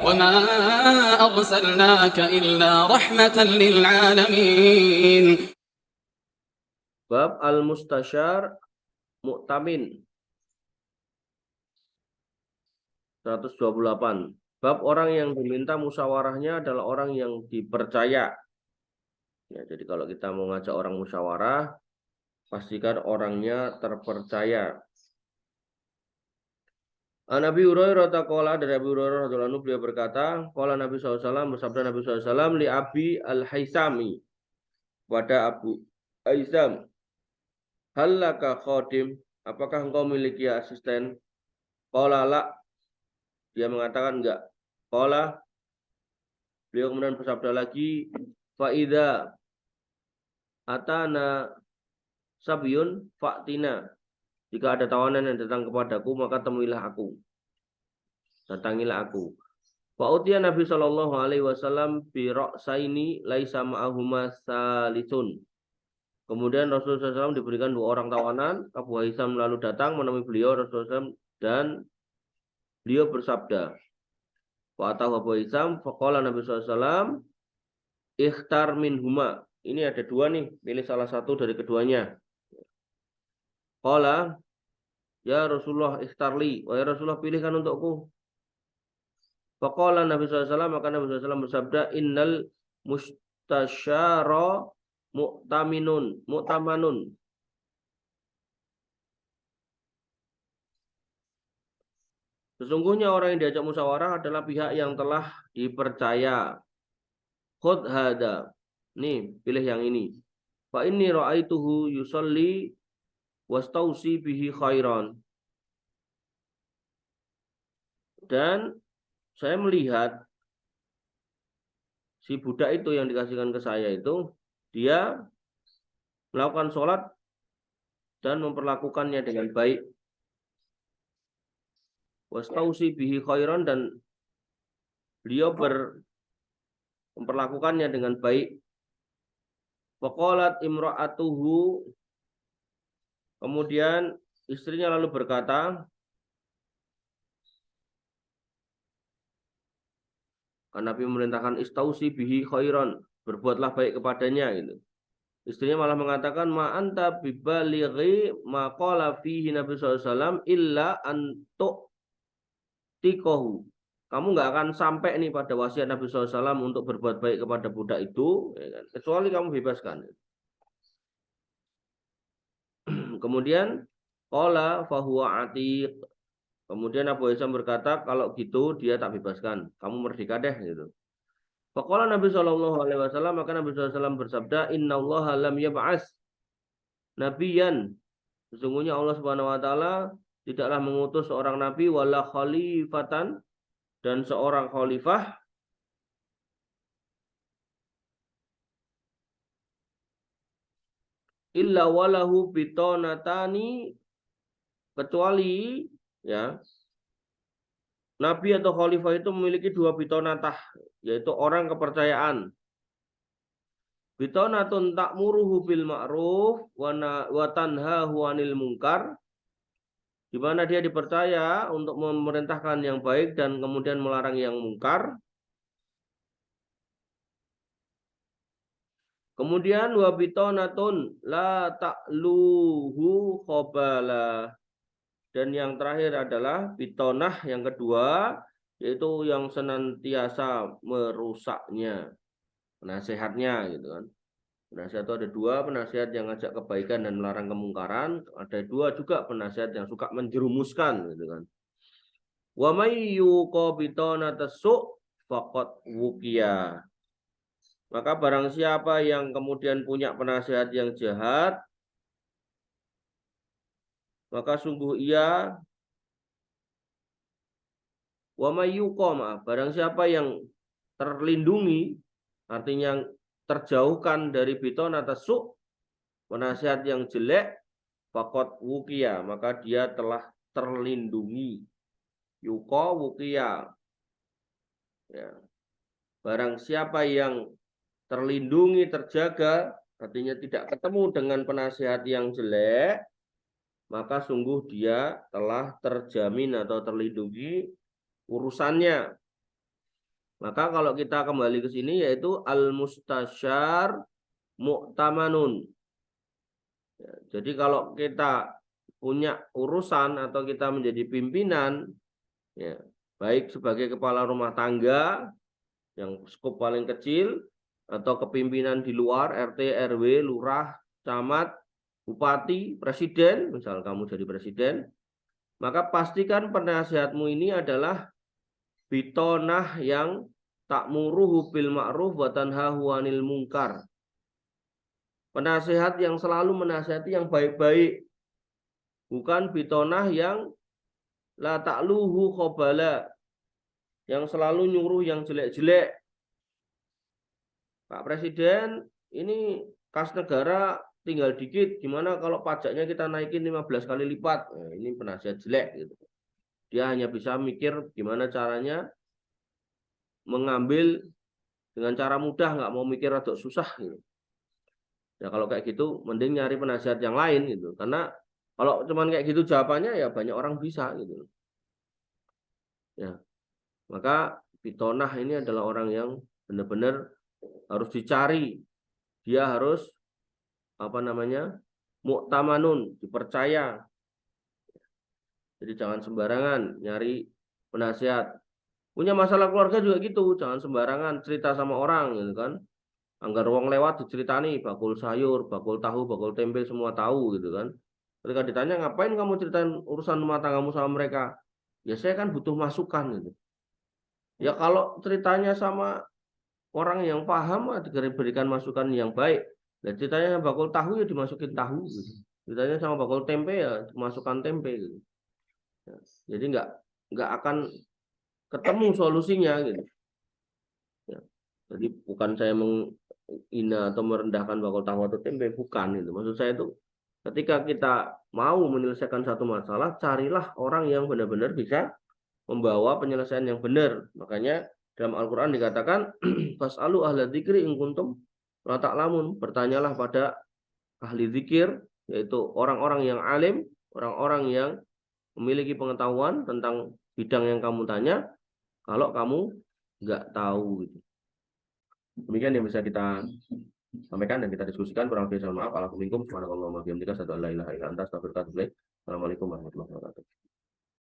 وما أرسلناك إلا رحمة للعالمين. Bab al-mustasyar mu'tamin 128. Bab orang yang diminta musyawarahnya adalah orang yang dipercaya. Ya, jadi kalau kita mau ngajak orang musyawarah, pastikan orangnya terpercaya. Nabi Hurairah taqala, dari Abu Hurairah radhiyallahu anhu, beliau berkata, qala Nabi SAW, bersabda Nabi SAW, li Abi al-Haisami, pada Abu Haisam, hallaka khadim, apakah engkau memiliki asisten? Qala la, dia mengatakan enggak. Qala, beliau kemudian bersabda lagi, fa idza atana sabyun fa'tina, jika ada tawanan yang datang kepadaku, maka temuilah aku. Datangilah aku. Fa'utiya Nabi sallallahu alaihi wasallam bi ra'saini laisa ma'ahuma salisun. Kemudian Rasulullah SAW diberikan 2 orang tawanan. Abu Haisam lalu datang menemui beliau Rasulullah SAW dan beliau bersabda, Fa'atahu Abu Haisam faqala Nabi SAW, ikhtar minhuma. Ini ada 2 nih, pilih salah satu dari keduanya. Qala, ya Rasulullah ikhtarli, wahai Rasulullah pilihkan untukku. Faqala Nabi SAW, maka Nabi SAW bersabda, innal mustasyara mu'tamanun. Sesungguhnya orang yang diajak musyawarah adalah pihak yang telah dipercaya. Khudh hada. Nih, pilih yang ini. Fa inni ra'aituhu yusalli wastausi bihi khairan. Dan saya melihat si budak itu yang dikasihkan ke saya itu, dia melakukan sholat dan memperlakukannya dengan baik. Wastausi bihi khairan, dan beliau memperlakukannya dengan baik. Faqalat imra'atuhu, kemudian istrinya lalu berkata, Nabi memerintahkan istausi bihi khairan, berbuatlah baik kepadanya gitu. Istrinya malah mengatakan, ma anta bibalighi ma qala fihi Nabi SAW illa antuk tikohu. Kamu nggak akan sampai nih pada wasiat Nabi SAW untuk berbuat baik kepada budak itu, ya kan? Kecuali kamu bebaskan. Kemudian qala fahuwa atiq. Kemudian Abu Haisam berkata, kalau gitu dia tak bebaskan, kamu merdeka deh gitu. Faqala Nabi sallallahu alaihi wasallam, maka Nabi sallallahu alaihi wasallam bersabda, innallaha lam yab'ats nabiyan. Sesungguhnya Allah Subhanahu wa taala tidaklah mengutus seorang nabi wala khalifatan, dan seorang khalifah illa walahu bitonatani, kecuali ya nabi atau khalifah itu memiliki 2 bitonatah, yaitu orang kepercayaan. Bitonatun ta'muruhu bil ma'ruf wa tanhahu 'anil munkar, di mana dia dipercaya untuk memerintahkan yang baik dan kemudian melarang yang mungkar. Kemudian wa bitonatun la ta'luhu khabala, dan yang terakhir adalah bitonah yang kedua, yaitu yang senantiasa merusaknya, penasehatnya gitu kan. Penasihat itu ada 2, penasihat yang ngajak kebaikan dan melarang kemungkaran, ada 2 juga penasihat yang suka menjerumuskan gitu kan. Wa may yuqa bitonatasu faqad wuqiya. Maka barang siapa yang kemudian punya penasihat yang jahat, maka sungguh ia wa may yuqa, barang siapa yang terlindungi, artinya terjauhkan dari bitonatasu, penasihat yang jelek, faqad wuqiya, maka dia telah terlindungi. Yuqa wuqiya. Ya. Barang siapa yang terlindungi, terjaga, artinya tidak ketemu dengan penasihat yang jelek, maka sungguh dia telah terjamin atau terlindungi urusannya. Maka kalau kita kembali ke sini yaitu al-mustasyar mu'tamanun. Ya, jadi kalau kita punya urusan atau kita menjadi pimpinan, ya, baik sebagai kepala rumah tangga yang skop paling kecil atau kepimpinan di luar RT, RW, lurah, camat, bupati, presiden, misal kamu jadi presiden, maka pastikan penasihatmu ini adalah bitonah yang ta'muruhu bil ma'ruf wa tanhahu 'anil munkar. Penasihat yang selalu menasihati yang baik-baik, bukan bitonah yang la ta'luhu khobala, yang selalu nyuruh yang jelek-jelek. Pak Presiden, ini kas negara tinggal dikit, gimana kalau pajaknya kita naikin 15 kali lipat? Nah, ini penasihat jelek gitu. Dia hanya bisa mikir gimana caranya mengambil dengan cara mudah, nggak mau mikir atau susah gitu. Ya kalau kayak gitu mending nyari penasihat yang lain gitu. Karena kalau cuman kayak gitu jawabannya ya banyak orang bisa gitu. Ya, maka Pitonah ini adalah orang yang benar-benar harus dicari. Dia harus mu'tamanun, dipercaya. Jadi jangan sembarangan nyari penasihat. Punya masalah keluarga juga gitu, jangan sembarangan cerita sama orang gitu kan. Anggar wong lewat diceritani bakul sayur, bakul tahu, bakul tempe semua tahu gitu kan. Ketika ditanya ngapain kamu ceritain urusan rumah tanggamu sama mereka? Ya saya kan butuh masukan gitu. Ya kalau ceritanya sama orang yang paham diberikan masukan yang baik. Dan ceritanya bakul tahu ya dimasukin tahu gitu. Ceritanya sama bakul tempe ya dimasukkan tempe gitu. Ya, jadi nggak akan ketemu solusinya gitu. Ya. Jadi bukan saya menghina atau merendahkan bakul tahu atau tempe, bukan itu. Maksud saya itu ketika kita mau menyelesaikan satu masalah, carilah orang yang benar-benar bisa membawa penyelesaian yang benar. Makanya dalam Al-Quran dikatakan, fas'alu ahla dzikri in kuntum la ta'lamun. Bertanyalah pada ahli zikir, yaitu orang-orang yang alim, orang-orang yang memiliki pengetahuan tentang bidang yang kamu tanya, kalau kamu nggak tahu gitu. Demikian yang bisa kita sampaikan dan kita diskusikan. Kurang lebih mohon maaf. Assalamualaikum warahmatullahi wabarakatuh. Assalamualaikum warahmatullahi wabarakatuh.